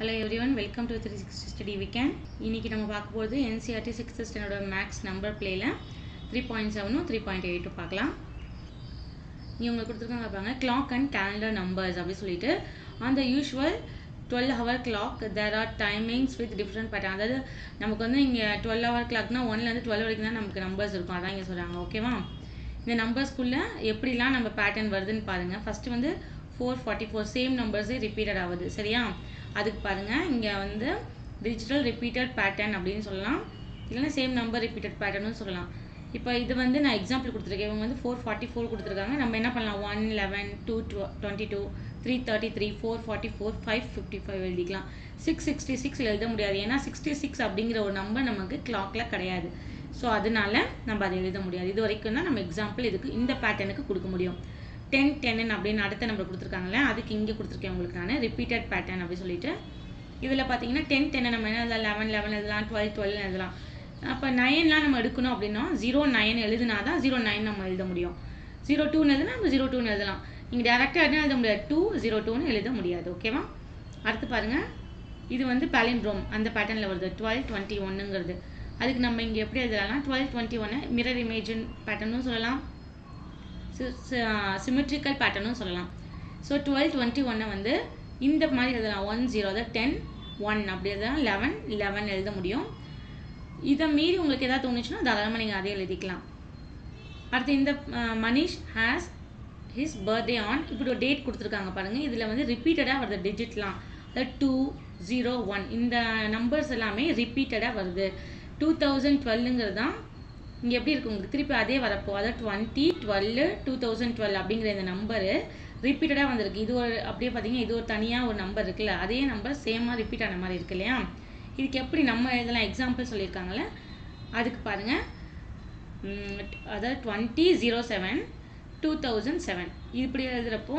Hello everyone, welcome to 360 Study Weekend. இன்னைக்கு நம்ம பார்க்க போறது NCERT 6th standard maths number பிளேல 3.7 3.8 பார்க்கலாம். இங்க உங்களுக்கு கொடுத்திருக்காங்க பாருங்க clock and calendar numbers அப்படி சொல்லிட்டு on the usual 12-hour clock there are timings with different pattern. அதாவது நமக்கு வந்து இங்க 12-hour clockனா 1 ல இருந்து 12 வரைக்கும் தான் நமக்கு நம்பர்ஸ் இருக்கும். அதான் இங்க சொல்றாங்க. ஓகேவா? இந்த நம்பர்ஸ்க்குள்ள எப்படிலாம் நம்ம பேட்டர்ன் வருதுன்னு பாருங்க. ஃபர்ஸ்ட் வந்து 444 சேம் நம்பர்ஸே ரிப்பீட்டட் ஆகுது. சரியா? அதுக்கு பாருங்க இங்க வந்து டிஜிட்டல் ரிப்பீட்டட் பேட்டர்ன் அப்படின்னு சொல்லலாம், இல்லைன்னா சேம் நம்பர் ரிப்பீட்டட் பேட்டர்னும் சொல்லலாம். இப்போ இது வந்து நான் எக்ஸாம்பிள் கொடுத்துருக்கேன். இவங்க வந்து 444 கொடுத்துருக்காங்க. நம்ம என்ன பண்ணலாம், 1 11 2 22 333 444 555 எழுதிக்கலாம். 666 எழுத முடியாது, ஏன்னா 66 அப்படிங்கிற ஒரு நம்பர் நமக்கு கிளாக்ல கிடையாது. ஸோ அதனால நம்ம அதை எழுத முடியாது. இது வரைக்கும் தான் நம்ம எக்ஸாம்பிள் இதுக்கு இந்த பேட்டர்னுக்கு கொடுக்க முடியும். 10 10 அப்படின்னு அடுத்த நம்பர் கொடுத்துருக்காங்களே, அதுக்கு இங்கே கொடுத்துருக்கேன் உங்களுக்கு நான் ரிப்பீட்டட் பேட்டர்ன் அப்படி சொல்லிட்டு. இதில் பார்த்தீங்கன்னா 10 10 நம்ம என்ன 11 11 எழுதலாம், 12 12 எழுதலாம். அப்போ 9லாம் நம்ம எடுக்கணும் அப்படின்னா 09 எழுதுனா தான் 09 நம்ம எழுத முடியும். 02 எழுதுனா நம்ம 02 எழுதலாம். இங்கே டேரெக்டாக என்ன எழுத முடியாது, 202 எழுத முடியாது. ஓகேவா? அடுத்து பாருங்க, இது வந்து பாலிண்ட்ரோம் அந்த பேட்டர்னில் வருது 12 21ங்கிறது. அதுக்கு நம்ம இங்கே எப்படி எழுதலாம், 12 21 மிரர் இமேஜின் பேட்டர்னும் சொல்லலாம், சிமெட்ரிக்கல் பேட்டர்னும் சொல்லலாம். ஸோ 12 21 வந்து இந்த மாதிரி எழுதலாம், 1 0 அதாவது 10 1 அப்படி எழுதலாம், 11 11 எழுத முடியும். இதை மீறி உங்களுக்கு எதாவது தோணுச்சுன்னா தாராளமாக நீங்கள் அதே எழுதிக்கலாம். அடுத்து இந்த Manish has his birthday on, இப்படி ஒரு டேட் கொடுத்துருக்காங்க பாருங்கள். இதில் வந்து ரிப்பீட்டடாக வருது டிஜிட்லாம், அதாவது 2 0 1 இந்த நம்பர்ஸ் எல்லாமே ரிப்பீட்டடாக வருது. 2012ங்கிறது தான் இங்கே எப்படி இருக்கு உங்களுக்கு திருப்பி அதே வரப்போ, அதாவது 20 12 2012 அப்படிங்கிற இந்த நம்பரு ரிப்பீட்டடாக வந்திருக்கு. இது ஒரு அப்படியே பார்த்தீங்கன்னா இது ஒரு தனியாக ஒரு நம்பர் இருக்குல்ல, அதே நம்பர் சேமாக ரிப்பீட் ஆன மாதிரி இருக்கு இல்லையா? இதுக்கு எப்படி நம்ம இதெல்லாம் எக்ஸாம்பிள் சொல்லியிருக்காங்கல்ல, அதுக்கு பாருங்க. அதாவது 2007 2007 இப்படி எழுதுறப்போ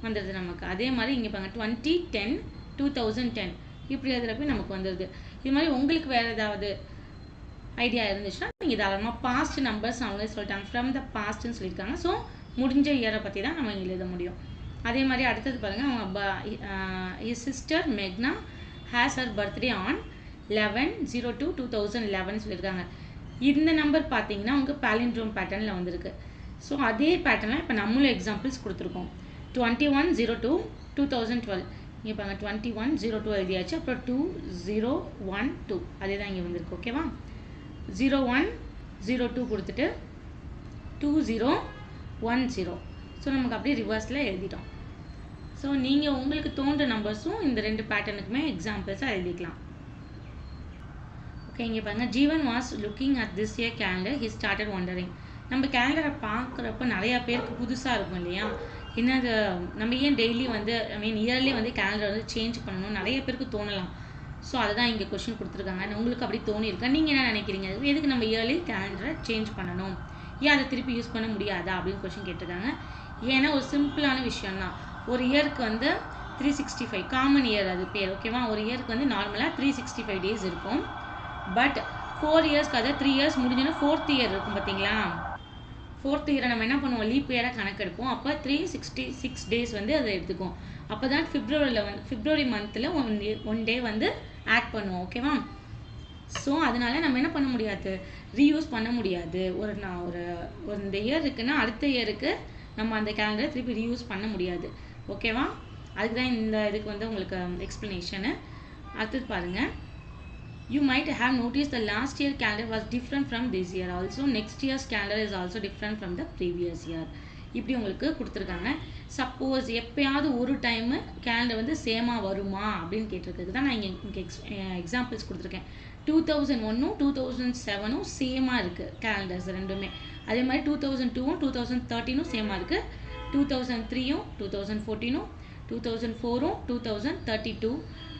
வந்துடுது நமக்கு. அதே மாதிரி இங்கே பாருங்க 2010 2010 இப்படி எழுதுறப்போ நமக்கு வந்துடுது. இது மாதிரி உங்களுக்கு வேறு ஏதாவது ஐடியா இருந்துச்சுன்னா நீங்கள் தாராளமாக பாஸ்ட் நம்பர்ஸ் அவங்களே சொல்லிட்டாங்க, ஃப்ரம் த பாஸ்ட்னு சொல்லியிருக்காங்க. ஸோ முடிஞ்ச இயரை பற்றி தான் நம்ம எழுத முடியும். அதே மாதிரி அடுத்தது பாருங்கள், அவங்க ஹிஸ் சிஸ்டர் மெக்னா ஹேஸ் ஹர் பர்த்டே ஆன் 11/02 2011 சொல்லியிருக்காங்க. இந்த நம்பர் பார்த்தீங்கன்னா உங்களுக்கு பாலிண்ட்ரோம் பேட்டர்னில் வந்திருக்கு. ஸோ அதே பேட்டர்னில் இப்போ நம்மளும் எக்ஸாம்பிள்ஸ் கொடுத்துருக்கோம். 21/02 2012 இங்கே பாருங்க 21/02 எழுதியாச்சு, அப்புறம் 2012 அதே தான் இங்கே வந்திருக்கு. ஓகேவா? 0102 கொடுத்துட்டு 2010. ஸோ நமக்கு அப்படியே ரிவர்ஸில் எழுதிட்டோம். ஸோ நீங்கள் உங்களுக்கு தோன்ற நம்பர்ஸும் இந்த ரெண்டு பேட்டர்னுக்குமே எக்ஸாம்பிள்ஸாக எழுதிக்கலாம். ஓகே, இங்கே பாருங்கள், Jeevan was looking at this year calendar he started wondering. நம்ம கேலண்டரை பார்க்குறப்ப நிறையா பேருக்கு புதுசாக இருக்கும் இல்லையா, என்னது நம்ம ஏன் டெய்லி வந்து இயர்லி வந்து கேலண்டர் வந்து சேஞ்ச் பண்ணணும் நிறைய பேருக்கு தோணலாம். ஸோ அதுதான் இங்கே கொஸ்டின் கொடுத்துருக்காங்க. உங்களுக்கு அப்படி தோணியிருக்கா, நீங்கள் என்ன நினைக்கிறீங்க, எதுக்கு நம்ம இயர்லி கேலண்டரை சேஞ்ச் பண்ணணும், ஏன் அதை திருப்பி யூஸ் பண்ண முடியாதா அப்படின்னு கொஸ்டின் கேட்டிருக்காங்க. ஏன்னா ஒரு சிம்பிளான விஷயம் தான். ஒரு இயருக்கு வந்து 365 காமன் இயர் அது பேர். ஓகேவா? ஒரு இயருக்கு வந்து நார்மலாக 365 டேஸ் இருக்கும். பட் 4 இயர்ஸ்க்கு அதாவது 3 இயர்ஸ் முடிஞ்சோன்னா 4th இயர் இருக்கும் பார்த்தீங்களா. 4th இயரை நம்ம என்ன பண்ணுவோம், லீப் இயராக கணக்கெடுப்போம். அப்போ 366 டேஸ் வந்து அதை எடுத்துக்கும். அப்போ தான் பிப்ரவரி மந்தில் ஒன் டே வந்து ஆட் பண்ணுவோம். ஓகேவா? ஸோ அதனால நம்ம என்ன பண்ண முடியாது, ரீயூஸ் பண்ண முடியாது. ஒரு இந்த இயர் இருக்குன்னா அடுத்த இயருக்கு நம்ம அந்த கேலண்டரை திருப்பி ரீயூஸ் பண்ண முடியாது. ஓகேவா? அதுக்கு தான் இந்த இதுக்கு வந்து உங்களுக்கு எக்ஸ்ப்ளனேஷனு. அடுத்தது பாருங்கள், you might have noticed the last year calendar was different from this year also. Next year's calendar is also different from the previous year. இப்படி உங்களுக்கு கொடுத்துருக்காங்க. சப்போஸ் எப்பயாவது ஒரு டைமு கேலண்டர் வந்து சேமாக வருமா அப்படின்னு கேட்டிருக்கிறது தான் நான் இங்கே எக்ஸாம்பிள்ஸ் கொடுத்துருக்கேன். 2001 2007 சேமாக இருக்குது கேலண்டர்ஸ் ரெண்டுமே. அதே மாதிரி 2002 2013 சேமாக இருக்குது. 2003 2014 2004 2032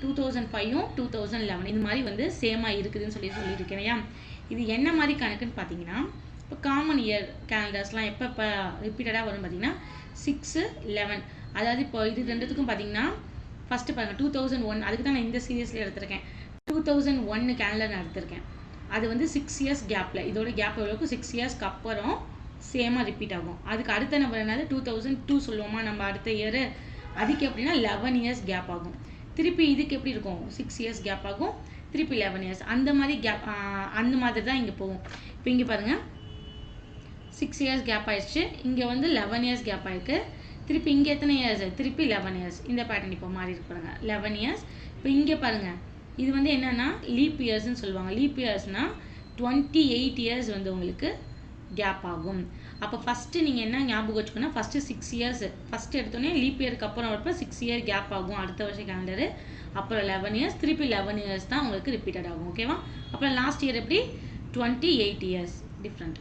2005 2011 இந்த மாதிரி வந்து சேமாக இருக்குதுன்னு சொல்லியிருக்கேன் இல்லையா. இது என்ன மாதிரி கணக்குன்னு பார்த்தீங்கன்னா, இப்போ காமன் இயர் கேலண்டர்ஸ்லாம் எப்போ ரிப்பீட்டடாக வரும் பார்த்தீங்கன்னா 6 11. அதாவது இப்போ இது ரெண்டுத்துக்கும் பார்த்தீங்கன்னா ஃபஸ்ட்டு பாருங்கள் 2001, அதுக்கு தான் நான் இந்த சீரியஸில் எடுத்திருக்கேன். 2001 கேலண்டர் நான் எடுத்திருக்கேன். அது வந்து 6 இயர்ஸ் கேப்பில், இதோட கேப் எவ்வளோக்கும் 6 இயர்ஸ்க்கு அப்புறம் சேமாக ரிப்பீட் ஆகும். அதுக்கு அடுத்த நம்பர் என்னது 2002 சொல்லுவோமா நம்ம அடுத்த இயரு, அதுக்கு எப்படின்னா 11 இயர்ஸ் கேப் ஆகும். திருப்பி இதுக்கு எப்படி இருக்கும் 6 இயர்ஸ் கேப் ஆகும், திருப்பி 11 இயர்ஸ் அந்த மாதிரி கேப், அந்த மாதிரி தான் இங்கே போகும். இப்போ இங்கே பாருங்கள் 6 இயர்ஸ் கேப் ஆயிடுச்சு, இங்கே வந்து 11 இயர்ஸ் கேப் ஆயிருக்கு, திருப்பி இங்கே எத்தனை இயர்ஸ், திருப்பி 11 இயர்ஸ். இந்த பேட்டர்ன் இப்போ மாறி இருக்கு பாருங்க 11 இயர்ஸ். இப்போ இங்கே பாருங்கள் இது வந்து என்னன்னா லீப் இயர்ஸ்ன்னு சொல்லுவாங்க. லீப் இயர்ஸ்னால் 28 இயர்ஸ் வந்து உங்களுக்கு கேப் ஆகும். அப்போ ஃபஸ்ட்டு நீங்கள் என்ன ஞாபகம் வச்சுக்கோன்னா ஃபஸ்ட்டு 6 இயர்ஸ் ஃபஸ்ட்டு எடுத்தோடனே லீப் இயருக்கு அப்புறம் வரப்போ 6 இயர் கேப் ஆகும் அடுத்த வருஷம் கேலண்டரு, அப்புறம் 11 இயர்ஸ், திருப்பி 11 இயர்ஸ் தான் உங்களுக்கு ரிப்பீட்டட் ஆகும். ஓகேவா? அப்புறம் லாஸ்ட் இயர் எப்படி 28 இயர்ஸ் டிஃப்ரெண்ட்.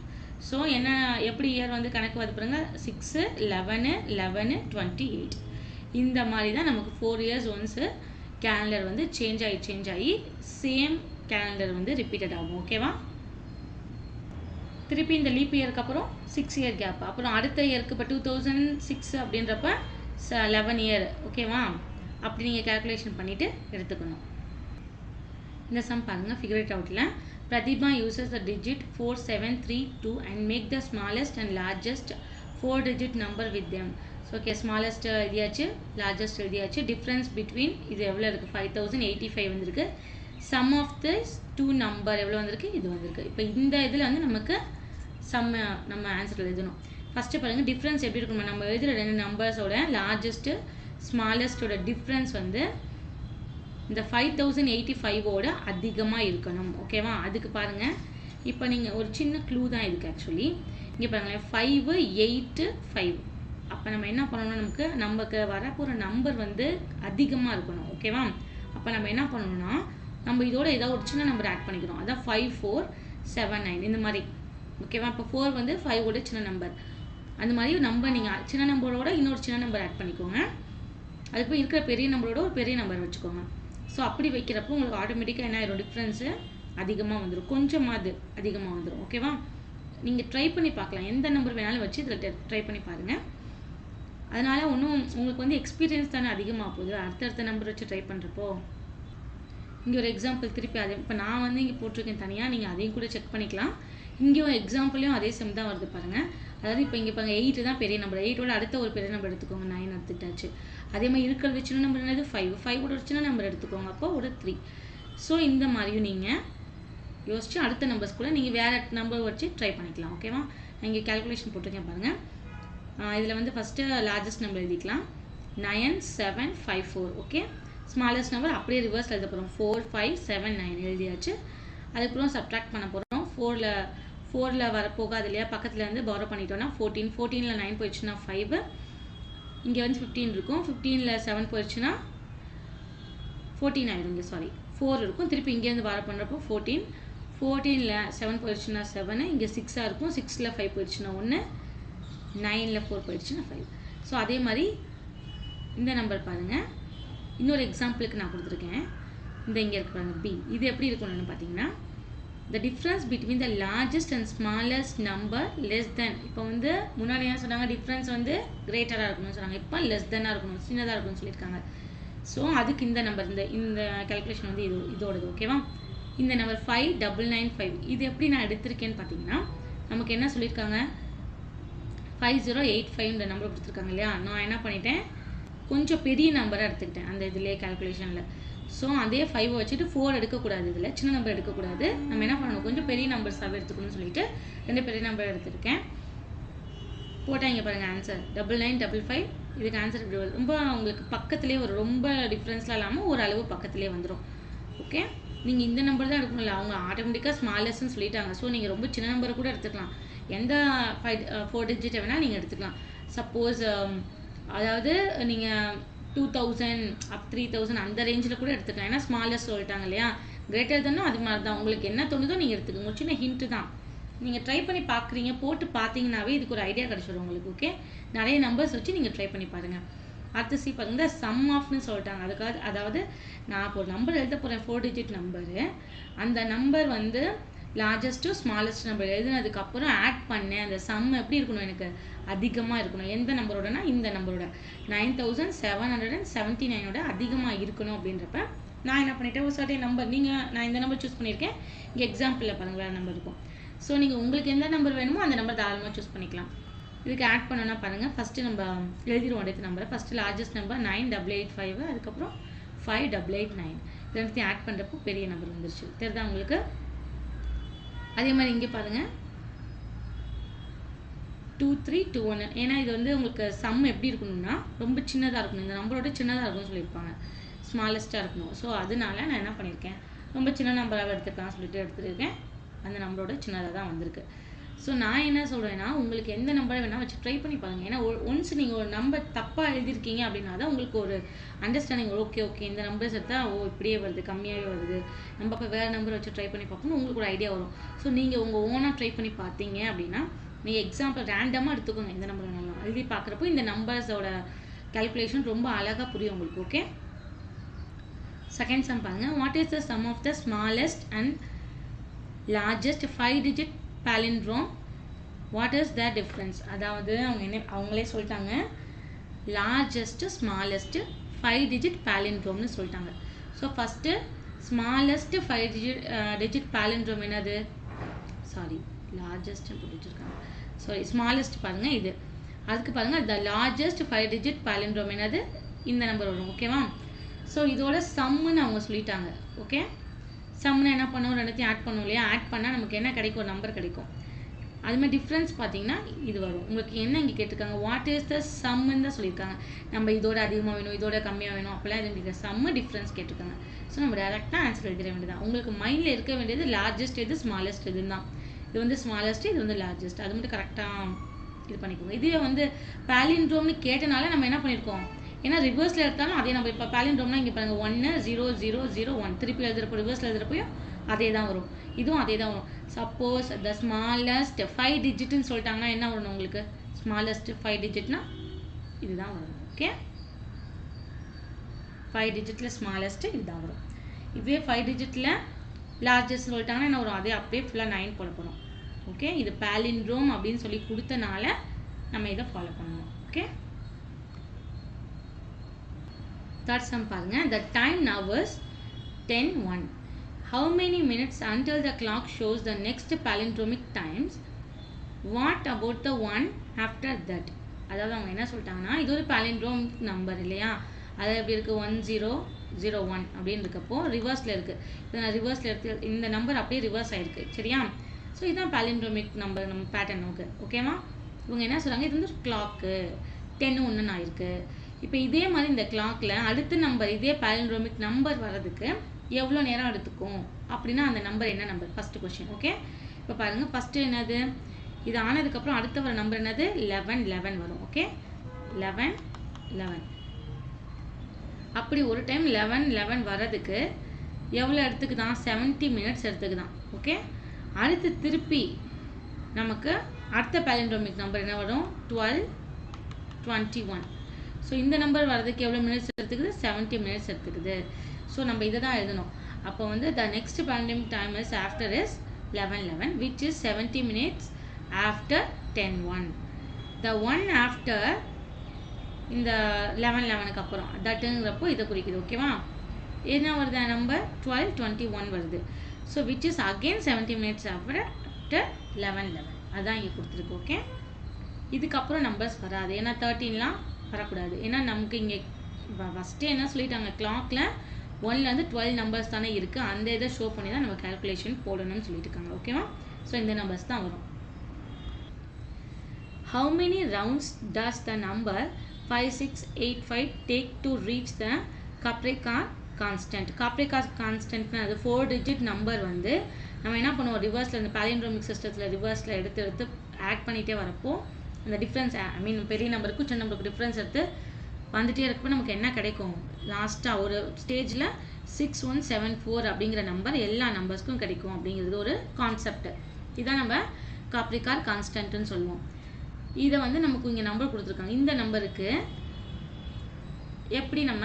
ஸோ என்ன எப்படி இயர் வந்து கணக்கு வந்து பாருங்க 6, 11, 11, 28 இந்த மாதிரி தான் நமக்கு 4 இயர்ஸ் ஒன்ஸு கேலண்டர் வந்து சேஞ்ச் ஆகி சேம் கேலண்டர் வந்து ரிப்பீட்டட் ஆகும். ஓகேவா? திருப்பி இந்த லீப் இயருக்கு அப்புறம் 6 இயர் கேப், அப்புறம் அடுத்த இயருக்கு இப்போ 2006 அப்படின்றப்ப 11 இயர். ஓகேவா? அப்படி நீங்கள் கேல்குலேஷன் பண்ணிவிட்டு எடுத்துக்கணும். இந்த சம் பாருங்கள், ஃபிகர் இட் அவுட்டில் Pratibha uses the digit 4732 and make the smallest and largest 4-digit number with them. So, okay, smallest எழுதியாச்சு, largest எழுதியாச்சு, difference between இது எவ்வளோ இருக்குது 5085 வந்திருக்கு, sum of this two number எவ்வளோ வந்திருக்கு, இது வந்திருக்கு. இப்போ இந்த இதில் வந்து நமக்கு சம் நம்ம ஆன்சர் எழுதணும். ஃபஸ்ட்டு பாருங்கள் டிஃப்ரென்ஸ் எப்படி இருக்கணும், நம்ம எழுதுகிற 2 நம்பர்ஸோட லார்ஜஸ்ட்டு ஸ்மாலஸ்ட்டோட டிஃப்ரென்ஸ் வந்து இந்த 5085ஓட அதிகமாக இருக்கணும். ஓகேவா? அதுக்கு பாருங்கள் இப்போ நீங்கள் ஒரு சின்ன க்ளூ தான் இதுக்கு. ஆக்சுவலி இங்கே பாருங்களேன் 5, 8, 5. அப்போ நம்ம என்ன பண்ணணும்னா நமக்கு வரப்போகிற நம்பர் வந்து அதிகமாக இருக்கணும். ஓகேவா? அப்போ நம்ம என்ன பண்ணணும்னா நம்ம இதோட ஏதாவது ஒரு சின்ன நம்பர் ஆட் பண்ணிக்கிறோம். அதான் 5479 இந்த மாதிரி. ஓகேவா? இப்போ 4 வந்து 5ஓட சின்ன நம்பர், அந்த மாதிரி நம்பர் நீங்கள் சின்ன நம்பரோட இன்னொரு சின்ன நம்பர் ஆட் பண்ணிக்கோங்க. அதுக்கு இருக்கிற பெரிய நம்பரோட ஒரு பெரிய நம்பர் வச்சுக்கோங்க. ஸோ அப்படி வைக்கிறப்போ உங்களுக்கு ஆட்டோமேட்டிக்காக என்ன ஆயிரும், டிஃப்ரென்ஸு அதிகமாக வந்துடும், கொஞ்சமாவது அதிகமாக வந்துடும். ஓகேவா? நீங்கள் ட்ரை பண்ணி பார்க்கலாம், எந்த நம்பர் வேணாலும் வச்சு இதில் ட்ரை பண்ணி பாருங்கள். அதனால் ஒன்றும் உங்களுக்கு வந்து எக்ஸ்பீரியன்ஸ் தானே அதிகமாக போகுது அடுத்தடுத்த நம்பர் வச்சு ட்ரை பண்ணுறப்போ. இங்கே ஒரு எக்ஸாம்பிள் திருப்பி அதே இப்போ நான் வந்து இங்கே போட்டிருக்கேன் தனியாக, நீங்கள் அதையும் கூட செக் பண்ணிக்கலாம். இங்கேயும் எக்ஸாம்பிளையும் அதே செம் தான் வருது பாருங்கள். அதாவது இப்போ இங்கே பாருங்கள் 8 தான் பெரிய நம்பர், 8ஓட அடுத்த ஒரு பெரிய நம்பர் எடுத்துக்கோங்க, 9 எடுத்துக்கிட்டாச்சு. அதே மாதிரி இருக்கிறது சின்ன நம்பர் என்னது 5, 5ஓட ஒரு சின்ன நம்பர் எடுத்துக்கோங்க, அப்போ ஒரு 3. ஸோ இந்த மாதிரியும் நீங்கள் யோசிச்சு அடுத்த நம்பர்ஸ் கூட நீங்கள் வேறு நம்பர் வச்சு ட்ரை பண்ணிக்கலாம். ஓகேவா? நான் இங்கே கேல்குலேஷன் போட்டிருக்கேன் பாருங்கள். இதில் வந்து ஃபஸ்ட்டு லார்ஜஸ்ட் நம்பர் எழுதிக்கலாம் 9754. ஓகே, ஸ்மாலஸ்ட் நம்பர் அப்படியே ரிவர்ஸ் எழுத போகிறோம் 4579 எழுதியாச்சு. அதுக்கப்புறம் சப்ட்ராக்ட் பண்ண போகிறோம். 4ல் வரப்போகாது இல்லையா, பக்கத்தில் வந்து பாரோ பண்ணிட்டோன்னா 14, 14ல் 9 போயிடுச்சுன்னா 5, இங்கே வந்து 15 இருக்கும், 15ல் 7 போயிடுச்சுன்னா 14 ஆயிடும். இங்கே 4 இருக்கும், திருப்பி இங்கேருந்து பாரோ பண்ணுறப்போ 14, 14ல் 7 போயிடுச்சுன்னா 7, இங்கே 6ஆக இருக்கும், 6ல் 5 போயிடுச்சுன்னா 1, 9ல் 4 போயிடுச்சுன்னா 5. ஸோ அதே மாதிரி இந்த நம்பர் பாருங்கள், இன்னொரு எக்ஸாம்பிளுக்கு நான் கொடுத்துருக்கேன். இந்த இங்கே இருக்கு பாருங்கள் B. இது எப்படி இருக்கணும்னு பார்த்தீங்கன்னா the difference between the largest and smallest number less than. இப்போ வந்து முன்னாடி என்ன சொன்னாங்க, டிஃப்ரென்ஸ் வந்து கிரேட்டராக இருக்கணும்னு சொன்னாங்க, இப்போ லெஸ் தென்னாக இருக்கணும், சின்னதாக இருக்கணும்னு சொல்லியிருக்காங்க. ஸோ அதுக்கு இந்த நம்பர் இந்த கேல்குலேஷன் வந்து இதோடது. ஓகேவா? இந்த நம்பர் 5995 இது எப்படி நான் எடுத்திருக்கேன்னு பார்த்தீங்கன்னா நமக்கு என்ன சொல்லியிருக்காங்க 5085 நம்பர் கொடுத்துருக்காங்க இல்லையா, நான் என்ன பண்ணிட்டேன் கொஞ்சம் பெரிய நம்பராக எடுத்துக்கிட்டேன் அந்த இதிலே கேல்குலேஷனில். ஸோ அதே 5 வச்சுட்டு 4 எடுக்கக்கூடாது, இதில் சின்ன நம்பர் எடுக்கக்கூடாது, நம்ம என்ன பண்ணணும் கொஞ்சம் பெரிய நம்பர்ஸாகவே எடுத்துக்கணும்னு சொல்லிட்டு 2 பெரிய நம்பர் எடுத்துருக்கேன். போட்டால் இங்கே பாருங்கள் ஆன்சர் 9955. இதுக்கு ஆன்சர் இப்படி வரும், ரொம்ப உங்களுக்கு பக்கத்துலேயே ஒரு ரொம்ப டிஃப்ரென்ஸ்லாம் இல்லாமல் ஓரளவு பக்கத்துலேயே வந்துடும். ஓகே, நீங்கள் இந்த நம்பர் தான் எடுக்கணும்ல, அவங்க ஆட்டோமேட்டிக்காக ஸ்மாலஸ்ன்னு சொல்லிட்டாங்க. ஸோ நீங்கள் ரொம்ப சின்ன நம்பர் கூட எடுத்துக்கலாம், எந்த 4 டிஜிட்டை வேணால் நீங்கள் எடுத்துக்கலாம். சப்போஸ் அதாவது நீங்கள் 2000 up 3000 அந்த ரேஞ்சில் கூட எடுத்துக்கலாம், ஏன்னா ஸ்மாலஸ்ட் சொல்லிட்டாங்க இல்லையா. கிரேட்டர் தானோ அது மாதிரி தான், உங்களுக்கு என்ன தோணுதோ நீங்கள் எடுத்துக்கோங்க. சின்ன ஹிண்ட்டு தான், நீங்கள் ட்ரை பண்ணி பார்க்குறீங்க, போட்டு பார்த்தீங்கன்னாவே இதுக்கு ஒரு ஐடியா கிடச்சிடும் உங்களுக்கு. ஓகே, நிறைய நம்பர்ஸ் வச்சு நீங்கள் ட்ரை பண்ணி பாருங்கள். அடுத்து சி பாருங்க, சம் ஆஃப்னு சொல்லிட்டாங்க. அதுக்காக அதாவது நான் இப்போ ஒரு நம்பர் எழுத போகிறேன் 4 டிஜிட் நம்பரு, அந்த நம்பர் வந்து லார்ஜஸ்ட்டு ஸ்மாலஸ்ட் நம்பர் எழுதுனதுக்கப்புறம் ஆட் பண்ணேன், அந்த சம் எப்படி இருக்கணும் எனக்கு அதிகமாக இருக்கணும். எந்த நம்பரோடனா இந்த நம்பரோட 9779ஓட அதிகமாக இருக்கணும். அப்படின்றப்ப நான் என்ன பண்ணிட்டேன், ஒரு சர்டன் நம்பர் நான் இந்த நம்பர் சூஸ் பண்ணியிருக்கேன். இங்கே எக்ஸாம்பிளில் பாருங்கள் வேறு நம்பர் இருக்கும். ஸோ நீங்கள் உங்களுக்கு எந்த நம்பர் வேணுமோ அந்த நம்பர் தாராளமாக சூஸ் பண்ணிக்கலாம். இதுக்கு ஆட் பண்ணோன்னா பாருங்கள், ஃபஸ்ட்டு நம்ம எழுதிடுவோம் அடுத்த நம்பரை. ஃபஸ்ட்டு லார்ஜஸ்ட் நம்பர் 9885, அதுக்கப்புறம் 5889. இது ரெண்டுத்தையும் ஆட் பண்ணுறப்போ பெரிய நம்பர் வந்துருச்சு. தெரியுதா உங்களுக்கு? அதே மாதிரி இங்கே பாருங்கள் 2321. ஏன்னா இது வந்து உங்களுக்கு சம் எப்படி இருக்கணும்னா ரொம்ப சின்னதாக இருக்கணும். இந்த நம்பரோட சின்னதாக இருக்கும்னு சொல்லியிருப்பாங்க, ஸ்மாலஸ்ட்டாக இருக்கணும். ஸோ அதனால நான் என்ன பண்ணியிருக்கேன், ரொம்ப சின்ன நம்பராக எடுத்துக்கலாம் சொல்லிட்டு எடுத்துருக்கேன். அந்த நம்பரோட சின்னதாக தான் வந்திருக்கு. ஸோ நான் என்ன சொல்கிறேன்னா, உங்களுக்கு எந்த நம்பரை வேணால் வச்சு ட்ரை பண்ணி பாருங்கள். ஏன்னா ஒன்ஸ் நீங்கள் ஒரு நம்பர் தப்பாக எழுதியிருக்கீங்க அப்படின்னா தான் உங்களுக்கு ஒரு அண்டர்ஸ்டாண்டிங், ஓகே இந்த நம்பர்ஸ் எடுத்தால் இப்படியே வருது, கம்மியாகவே வருது, நம்ம இப்போ வேறு நம்பர் வச்சு ட்ரை பண்ணி பார்ப்போம்னு உங்களுக்கு ஒரு ஐடியா வரும். ஸோ நீங்கள் உங்கள் ஓனாக ட்ரை பண்ணி பார்த்தீங்க அப்படின்னா, நீங்கள் எக்ஸாம்பிள் ரேண்டமாக எடுத்துக்கோங்க, எந்த நம்பர் வேணாலும் எழுதி பார்க்குறப்போ இந்த நம்பர்ஸோட கால்குலேஷன் ரொம்ப அழகாக புரியும் உங்களுக்கு. ஓகே, செகண்ட் சம் பாருங்கள். What is the sum of the smallest and largest 5-digit palindrome? What is the difference? அதாவது அவங்களே சொல்லிட்டாங்க, லார்ஜஸ்ட் ஸ்மாலஸ்ட் 5-digit palindrome சொல்லிட்டாங்க. So first smallest 5-digit palindrome என்னது? சாரி, லார்ஜஸ்ட் போட்டுருக்காங்க. சாரி, ஸ்மாலஸ்ட் பாருங்கள் இது. அதுக்கு பாருங்கள் த லார்ஜஸ்ட் 5-digit palindrome என்னது? இந்த நம்பர் வரும். ஓகேவா? ஸோ இதோட சம்முன்னு அவங்க சொல்லிட்டாங்க. ஓகே, சம்னா என்ன பண்ணுவோம், ரெண்டுத்தையும் ஆட் பண்ணுவோம் இல்லையா? ஆட் பண்ணால் நமக்கு என்ன கிடைக்கும், ஒரு நம்பர் கிடைக்கும். அதுமாதிரி டிஃப்ரென்ஸ் பார்த்தீங்கன்னா இது வரும். உங்களுக்கு என்ன இங்கே கேட்டிருக்காங்க, வாட் இஸ் த சம்முன்னு தான் சொல்லியிருக்காங்க. நம்ம இதோட அதிகமாக வேணும், இதோட கம்மியாக வேணும், அப்போலாம் இது சம்மு டிஃப்ரென்ஸ் கேட்டிருக்காங்க. ஸோ நம்ம டேரெக்டாக ஆன்சர் எழுதிட வேண்டியதான். உங்களுக்கு மைண்டில் இருக்க வேண்டியது லார்ஜஸ்ட் எது, ஸ்மாலஸ்ட் எதுன்னு தான். இது வந்து ஸ்மாலஸ்ட், இது வந்து லார்ஜஸ்ட். அது மட்டும் கரெக்டாக இது பண்ணிக்கோங்க. இதே வந்து பாலிண்ட்ரோம்னு கேட்டனால நம்ம என்ன பண்ணியிருக்கோம், ஏன்னா ரிவர்ஸில் எடுத்தாலும் அதே நம்ம இப்போ பாலிண்ட்ரோம்னா இங்கே பாருங்கள் 1 0 0 0 1 திருப்பி எழுதுறப்போ ரிவர்ஸில் எழுதுறப்போயும் அதே தான் வரும், இதுவும் அதே தான் வரும். சப்போஸ் த ஸ்மாலஸ்ட் 5 digitன்னு சொல்லிட்டாங்கன்னா என்ன வரணும் உங்களுக்கு, ஸ்மாலஸ்ட் 5 digitனா இதுதான் வரும். ஓகே, 5 digitல ஸ்மாலஸ்ட் இதுதான் வரும். இதுவே 5 digitல லார்ஜஸ்ட் சொல்லிட்டாங்கன்னா என்ன வரும், அதே அப்படியே ஃபுல்லாக 9 போட போகிறோம். ஓகே, இது பாலிண்ட்ரோம் அப்படின்னு சொல்லி கொடுத்தனால நம்ம இதை ஃபாலோ பண்ணணும். ஓகே, third sum பாருங்க. The time now is 10:01. How many minutes until the clock shows the next palindromic times? What about the one after that? அதாவது அவங்க என்ன சொல்லிட்டாங்கன்னா, இது ஒரு பாலிண்ட்ரோம் நம்பர் இல்லையா, அது எப்படி இருக்குது 1001 அப்படின்னு இருக்கப்போ ரிவர்ஸில் இருக்குது. இதை நான் ரிவர்ஸில் எடுத்து இந்த நம்பர் அப்படியே ரிவர்ஸ் ஆகிருக்கு. சரியா? ஸோ இதுதான் பாலிண்ட்ரோமிக் நம்பர் நம்ம பேட்டர்ன். ஓகே, ஓகேவா? இவங்க என்ன சொல்கிறாங்க, இது வந்து கிளாக்கு 10:01 ஆயிருக்கு. இப்போ இதே மாதிரி இந்த கிளாக்கில் அடுத்த நம்பர் இதே பாலிண்ட்ரோமிக் நம்பர் வர்றதுக்கு எவ்வளோ நேரம் எடுத்துக்கும் அப்படின்னா அந்த நம்பர் என்ன நம்பர், ஃபஸ்ட்டு கொஸ்டின். ஓகே, இப்போ பாருங்கள், ஃபஸ்ட்டு என்னது, இது ஆனதுக்கப்புறம் அடுத்த வர நம்பர் என்னது, 11 வரும். ஓகே, 11 அப்படி ஒரு டைம் 11 வர்றதுக்கு எவ்வளோ எடுத்துக்குதான், 70 minutes எடுத்துக்குதான். ஓகே, அடுத்து திருப்பி நமக்கு அடுத்த பாலிண்ட்ரோமிக் நம்பர் என்ன வரும், 1221. ஸோ இந்த நம்பர் வர்றதுக்கு எவ்வளோ மினிட்ஸ் எடுத்துக்குது, 70 minutes எடுத்துக்குது. ஸோ நம்ம இதை தான் எழுதணும். அப்போ வந்து the next palindromic time is after his 11 which is 70 minutes after 10:01. the one after இந்த 11க்கு அப்புறம் தட்டுங்கிறப்போ இதை குறிக்குது. ஓகேவா? என்ன வருது நம்பர், 1221 வருது. So which is again 70 minutes after 11. அதுதான் இங்கே கொடுத்துருக்கு. ஓகே, இதுக்கப்புறம் நம்பர்ஸ் வராது, ஏன்னா 13லாம் வரக்கூடாது. ஏன்னா நமக்கு இங்கே ஃபஸ்ட்டு என்ன சொல்லிட்டாங்க, கிளாக்கில் 1லேருந்து 12 நம்பர்ஸ் தானே இருக்குது, அந்த இதை ஷோ பண்ணி தான் நம்ம கால்குலேஷன் போடணும்னு சொல்லிட்டு இருக்காங்க. ஓகேவா? ஸோ இந்த நம்பர்ஸ் தான் வரும். How many rounds does the number 5685 take to reach the Capricorn constant? Capricorn constant அது 4-digit நம்பர் வந்து நம்ம என்ன பண்ணுவோம், ரிவர்ஸில் இந்த பாலிண்ட்ரோமிக் சிஸ்டத்தில் ரிவர்ஸில் எடுத்து ஆட் பண்ணிகிட்டே வரப்போ அந்த டிஃப்ரென்ஸ், ஐ மீன் பெரிய நம்பருக்கும் சின்ன நம்பருக்கு டிஃப்ரென்ஸ் எடுத்து வந்துகிட்டே இருக்கப்போ நமக்கு என்ன கிடைக்கும், லாஸ்ட்டாக ஒரு ஸ்டேஜில் 6174 அப்படிங்கிற நம்பர் எல்லா நம்பர்ஸ்க்கும் கிடைக்கும் அப்படிங்கிறது ஒரு கான்செப்ட். இதான் நம்ம காப்ரிகார் கான்ஸ்டன்ட்னு சொல்லுவோம். இதை வந்து நமக்கு இங்கே நம்பர் கொடுத்துருக்காங்க. இந்த நம்பருக்கு எப்படி நம்ம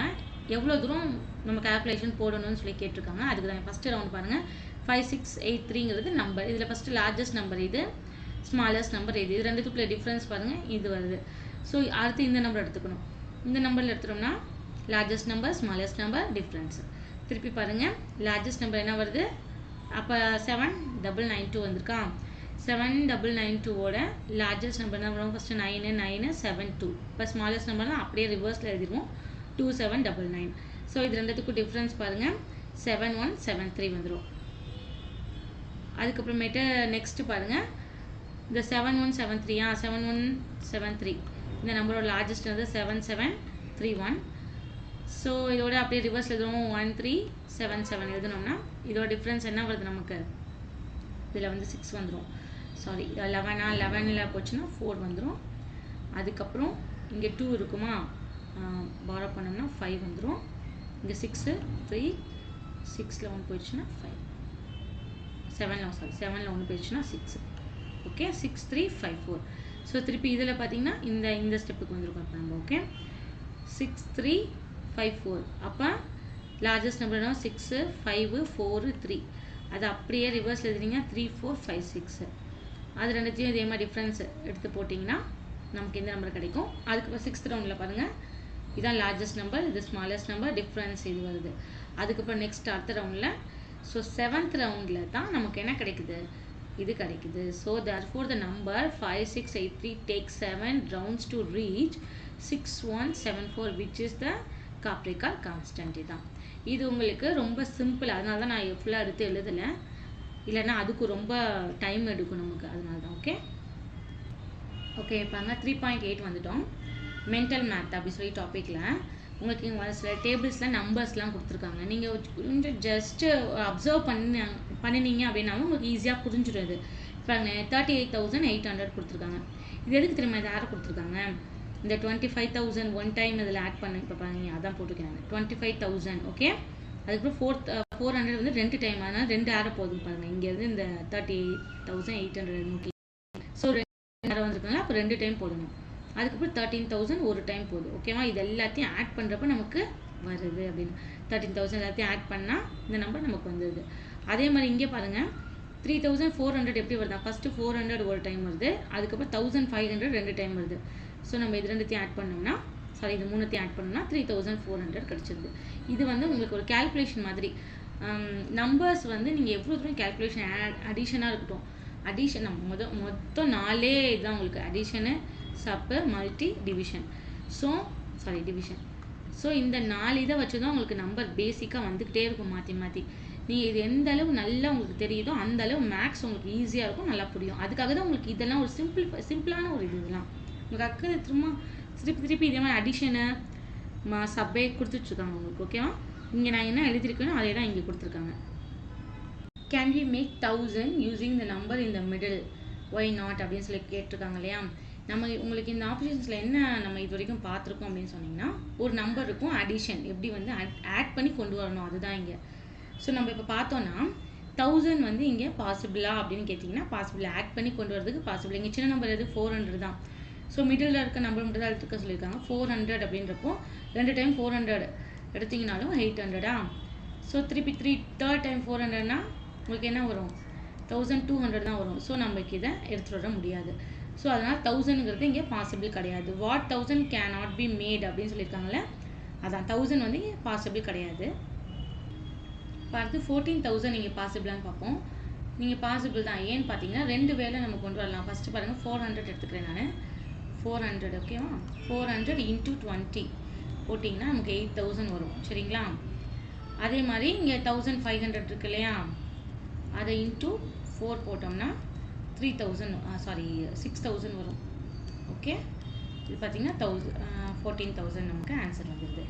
எவ்வளோ தூரம் நம்ம கால்குலேஷன் போடணும்னு சொல்லி கேட்டிருக்காங்க. அதுக்கு தான் ஃபஸ்ட்டு ரவுண்ட் பாருங்கள், 5683ங்கிறது நம்பர். இதில் ஃபஸ்ட்டு லார்ஜஸ்ட் நம்பர் இது, ஸ்மாலஸ்ட் நம்பர் இது, இது ரெண்டுத்துக்குள்ள டிஃப்ரென்ஸ் பாருங்கள், இது வருது. ஸோ அடுத்து இந்த நம்பர் எடுத்துக்கணும். இந்த நம்பரில் எடுத்துட்டோம்னா largest number, smallest number, difference. திருப்பி பாருங்கள், லார்ஜஸ்ட் நம்பர் என்ன வருது, அப்போ 7992 வந்திருக்கா. 7992ஓட லார்ஜஸ்ட் நம்பர் என்ன வரும், ஃபஸ்ட்டு 9 9 7 2. இப்போ ஸ்மாலஸ்ட் நம்பர்னால் அப்படியே ரிவர்ஸில் எழுதிடுவோம், 2799. ஸோ இது ரெண்டுத்துக்கும் டிஃப்ரென்ஸ் பாருங்கள், 7173 வந்துடும். அதுக்கப்புறமேட்டு நெக்ஸ்ட்டு பாருங்கள், இந்த 7173 7173 இந்த நம்பரோட லார்ஜஸ்ட் வந்து 7731. ஸோ இதோட அப்படியே ரிவர்ஸ் எழுதுவோம், 1377 எழுதணும்னா இதோட டிஃப்ரென்ஸ் என்ன வருது நமக்கு, இதில் வந்து 6 வந்துடும். சாரி 11 போச்சுன்னா 4 வந்துடும். அதுக்கப்புறம் இங்கே 2 இருக்குமா, பாரோ பண்ணோம்னா 5 வந்துடும். இங்கே 6 3 6ல் 1 போயிடுச்சுன்னா 5, 7ல் 1 போயிடுச்சுன்னா 6. ஓகே, 6354. ஸோ திருப்பி இதில் பார்த்தீங்கன்னா இந்த ஸ்டெப்புக்கு வந்துருக்கோம் இப்போ நம்ம. ஓகே, 6354. அப்போ லார்ஜஸ்ட் நம்பர்னா 6 5 4 3. அது அப்படியே ரிவர்ஸ் எழுதுறீங்க, 3 4 5 6. அது ரெண்டுத்தையும் இதே மாதிரி டிஃப்ரென்ஸ் எடுத்து போட்டிங்கன்னா நமக்கு எந்த நம்பர் கிடைக்கும். அதுக்கப்புறம் 6th ரவுண்டில் பாருங்கள், இதுதான் லார்ஜஸ்ட் நம்பர், இது ஸ்மாலஸ்ட் நம்பர், டிஃப்ரென்ஸ் இது வருது. அதுக்கப்புறம் நெக்ஸ்ட் அடுத்த ரவுண்டில், ஸோ 7th ரவுண்டில் தான் நமக்கு என்ன கிடைக்குது, இது கிடைக்குது. So therefore the number 5683 takes 7 rounds to reach 6174 which is the Capricorn constant. தான் இது உங்களுக்கு ரொம்ப சிம்பிள், அதனால தான் நான் ஃபுல்லாக எடுத்து எழுதலை, இல்லைன்னா அதுக்கு ரொம்ப டைம் எடுக்கும் நமக்கு, அதனால தான். ஓகே ஓகே பாருங்க, 3.8 வந்துட்டோம். மென்டல் மேத் அப்படி சொல்லி டாப்பிக்கில் உங்களுக்கு இங்கே சில டேபிள்ஸில் நம்பர்ஸ்லாம் கொடுத்துருக்காங்க. நீங்கள் கொஞ்சம் ஜஸ்ட்டு அப்சர்வ் பண்ணினீங்க அப்படின்னாலும் உங்களுக்கு ஈஸியாக புரிஞ்சிடும். இது பாருங்க, 38,800 கொடுத்துருக்காங்க. இது எதுக்கு தெரியுமா, இது யாரை கொடுத்துருக்காங்க, இந்த 25,000 ஒன் டைம் இதில் ஆட் பண்ணி இப்போ பாருங்க, அதான் போட்டுருக்காங்க 25,000. ஓகே, அதுக்கப்புறம் 400 வந்து 2 டைம், அதனால் 2 ஆரோ போகுது பாருங்கள், இங்கேருந்து இந்த 38,800 நோக்கி. ஸோ 2 ஆரோ வந்துருக்காங்க, அப்போ 2 டைம் போடணும். அதுக்கப்புறம் 13,000 ஒரு டைம் போகுது. ஓகேவா, இது எல்லாத்தையும் ஆட் பண்ணுறப்ப நமக்கு வருது அப்படின்னு. 13,000 எல்லாத்தையும் ஆட் பண்ணால் இந்த நம்பர் நமக்கு வந்துடுது. அதே மாதிரி இங்கே பாருங்கள், 3,400 எப்படி வருதா, ஃபஸ்ட்டு 400 ஒரு டைம் வருது, அதுக்கப்புறம் 1,500 2 டைம் வருது. ஸோ நம்ம இது ரெண்டுத்தையும் ஆட் பண்ணோம்னா, சாரி இது மூணுத்தையும் ஆட் பண்ணோம்னா 3,400 கிடச்சிருது. இது வந்து உங்களுக்கு ஒரு கேல்குலேஷன் மாதிரி. நம்பர்ஸ் வந்து நீங்கள் எவ்வளோ தூரம் கேல்குலேஷன் அடிஷனாக இருக்கட்டும், அடிஷன் நம்ம மொத்தம் 4 இதுதான் உங்களுக்கு, அடிஷனு, சப்பு, மல்டி, டிவிஷன். டிவிஷன். ஸோ இந்த 4 இதை வச்சு தான் உங்களுக்கு நம்பர் பேசிக்காக வந்துக்கிட்டே இருக்கும் மாற்றி மாற்றி. நீங்கள் இது எந்த அளவு நல்லா உங்களுக்கு தெரியுதோ அந்த அளவு மேக்ஸ் உங்களுக்கு ஈஸியாக இருக்கும், நல்லா புரியும். அதுக்காக தான் உங்களுக்கு இதெல்லாம் ஒரு சிம்பிளான ஒரு இதெல்லாம் உங்களுக்கு அக்கறை திருப்பி இதே மாதிரி அடிஷனு சப்பே கொடுத்துட்ருக்காங்க உங்களுக்கு. ஓகேவா, இங்கே நான் என்ன எழுதியிருக்கேனோ அதே தான் இங்கே கொடுத்துருக்காங்க. Can we make 1000 using the number in the middle, why not அப்படின்னு சொல்லி கேட்டிருக்காங்க இல்லையா. நம்ம உங்களுக்கு இந்த ஆப்ஷன்ஸில் என்ன நம்ம இது வரைக்கும் பார்த்துருக்கோம் அப்படின்னு சொன்னிங்கன்னா, ஒரு நம்பர் இருக்கும், அடிஷன் எப்படி வந்து ஆட் பண்ணி கொண்டு வரணும், அதுதான் இங்கே. ஸோ நம்ம இப்போ பார்த்தோன்னா 1000 வந்து இங்கே பாசிபிளா அப்படின்னு கேட்டிங்கன்னா, பாசிபிள், ஆட் பண்ணி கொண்டு வரதுக்கு பாசிபிள். இங்கே சின்ன நம்பர் எது, 400 தான். ஸோ மிடில் இருக்க நம்பர் மட்டும் தான் எடுத்துக்க சொல்லியிருக்காங்க. 400 அப்படின்றப்போ 2 டைம் 400 எடுத்திங்கனாலும் 800. ஸோ திருப்பி தேர்ட் டைம் 400னா உங்களுக்கு என்ன வரும், 1200 தான் வரும். ஸோ நமக்கு இதை எடுத்துகிட்டு வர முடியாது. ஸோ அதனால் 1000ங்கிறது இங்கே பாசிபிள் கிடையாது. What 1000 can not be made அப்படின்னு சொல்லியிருக்காங்களே, அதான் 1000 வந்து இங்கே பாசிபிள் கிடையாது. பார்த்து 14,000 நீங்கள் பாசிபிளான்னு பார்ப்போம். நீங்கள் பாசிபிள் தான், ஏன்னு பார்த்தீங்கன்னா 2 வேலை நம்ம கொண்டு வரலாம். ஃபஸ்ட்டு பாருங்கள், 400 எடுத்துக்கிறேன் நான், 400. ஓகேவா, 400 × 20 போட்டிங்கன்னா நமக்கு 8,000 வரும். சரிங்களா, அதே மாதிரி இங்கே 1,500 இருக்கு இல்லையா, அதை × 4 போட்டோம்னா 6,000 வரும். ஓகே, இது பார்த்தீங்கன்னா 14,000 நமக்கு ஆன்சர் வந்துடுது.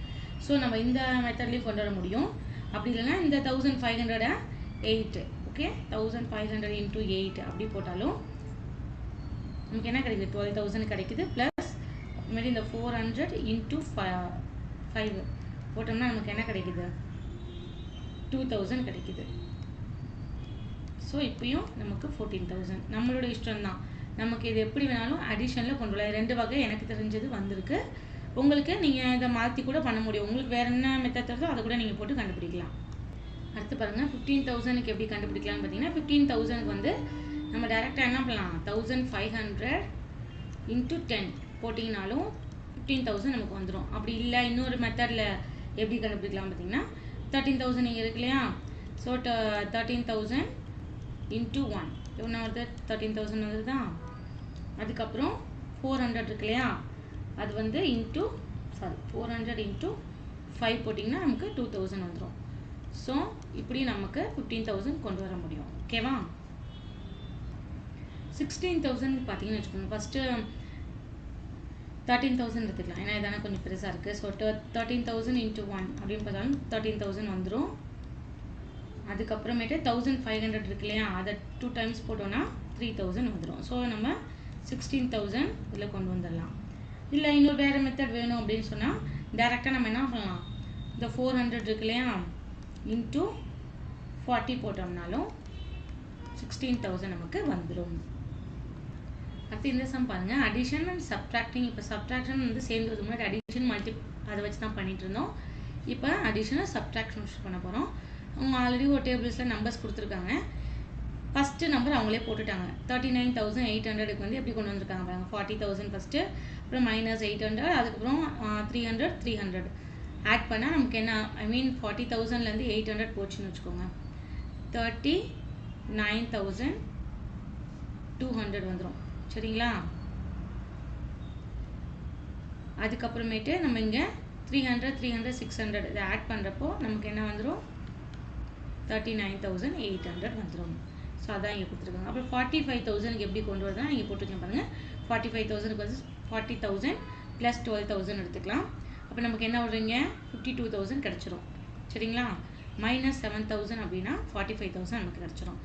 ஸோ நம்ம இந்த மெத்தட்லேயும் கொண்டு வர முடியும். அப்படி இல்லைன்னா இந்த 1,500 8, ஓகே, 1,500 × 8 அப்படி போட்டாலும் நமக்கு என்ன கிடைக்குது, 12,000 கிடைக்குது. ப்ளஸ் அப்புறமேட்டு இந்த 400 × 5 போட்டோம்னா நமக்கு என்ன கிடைக்குது, 2,000 கிடைக்குது. ஸோ இப்பயும் நமக்கு 14,000. நம்மளோட இஷ்டம் தான், நமக்கு இது எப்படி வேணாலும் அடிஷனில் கொண்டு வரலாம். 2 வகை எனக்கு தெரிஞ்சது வந்திருக்கு. உங்களுக்கு நீங்கள் இதை மாற்றி கூட பண்ண முடியும். உங்களுக்கு வேறு என்ன மெத்தட் தருதோ அதை கூட நீங்கள் போட்டு கண்டுபிடிக்கலாம். அடுத்து பாருங்கள், 15,000க்கு எப்படி கண்டுபிடிக்கலாம்னு பார்த்தீங்கன்னா, 15,000க்கு வந்து நம்ம டேரெக்டாக என்ன பண்ணலாம், 1,500 × 10 போட்டிங்கனாலும் 15,000 நமக்கு வந்துடும். அப்படி இல்லை இன்னொரு மெத்தடில் எப்படி கண்டுபிடிக்கலாம் பார்த்தீங்கன்னா, 13,000 இங்கே இருக்கு இல்லையா. ஸோ 13,000 × 1 எவ்வளோ வருது, 13,000 வருது. அதுக்கப்புறம் 400 இருக்கு இல்லையா, அது வந்து 400 × 5 போட்டிங்கன்னா நமக்கு 2000 வந்துடும். ஸோ இப்படி நமக்கு 15,000 கொண்டு வர முடியும். ஓகேவா? 16,000 பார்த்தீங்கன்னு வச்சுக்கோங்க. ஃபஸ்ட்டு 13,000 எடுத்துக்கலாம். ஏன்னா இதான கொஞ்சம் பெருசாக இருக்குது. ஸோ 13,000 into 1 அப்படின்னு பார்த்தாலும் 13,000 வந்துடும். அதுக்கப்புறமேட்டு 1,500 இருக்கு இல்லையா, அதை 2 times போட்டோன்னா 3,000 வந்துடும். ஸோ நம்ம 16,000 இதில் கொண்டு வந்துடலாம். இல்லை இன்னொரு வேறு மெத்தட் வேணும் அப்படின்னு சொன்னால் டேரெக்டாக நம்ம என்ன பண்ணலாம், இந்த 400 இருக்கு இல்லையா இன்ட்டு 40 போட்டோம்னாலும் 16,000 நமக்கு வந்துடும். அடுத்து இந்த சம் பாருங்கள், அடிஷன் அண்ட் சப்ட்ராக்டிங். இப்போ சப்ட்ராக்ஷன் வந்து சேர்ந்தது முன்னாடி அடிஷன் மல்டி அதை வச்சு தான் பண்ணிட்டு இருந்தோம். இப்போ அடிஷனை சப்ட்ராக்ஷன் பண்ண போகிறோம். அவங்க ஆல்ரெடி ஒரு டேபிள்ஸில் நம்பர்ஸ் கொடுத்துருக்காங்க. ஃபஸ்ட்டு நம்பர் அவங்களே போட்டுட்டாங்க. 39,800க்கு வந்து எப்படி கொண்டு வந்திருக்காங்க பாருங்கள். 40,000 ஃபஸ்ட்டு, அப்புறம் -800, அதுக்கப்புறம் 300 300 ஆட் பண்ணால் நமக்கு என்ன, ஐ மீன் 40,000லேருந்து 800 போச்சுன்னு வச்சுக்கோங்க. 39,200 வந்துடும். சரிங்களா? அதுக்கப்புறமேட்டு நம்ம இங்கே 300 300 600 இதை ஆட் பண்ணுறப்போ நமக்கு என்ன வந்துடும், 39,800 வந்துடும். ஸோ அதான் இங்கே கொடுத்துருக்காங்க. அப்புறம் 45,000க்கு எப்படி கொண்டு வரதுனா இங்கே போட்டுக்கலாம் பாருங்கள். 45,000க்கு வந்து 40,000 + 12,000 எடுத்துக்கலாம். அப்போ நமக்கு என்ன வருதுங்க, 52,000 கிடச்சிரும். சரிங்களா? -7,000 அப்படின்னா 45,000 நமக்கு கிடச்சிரும்.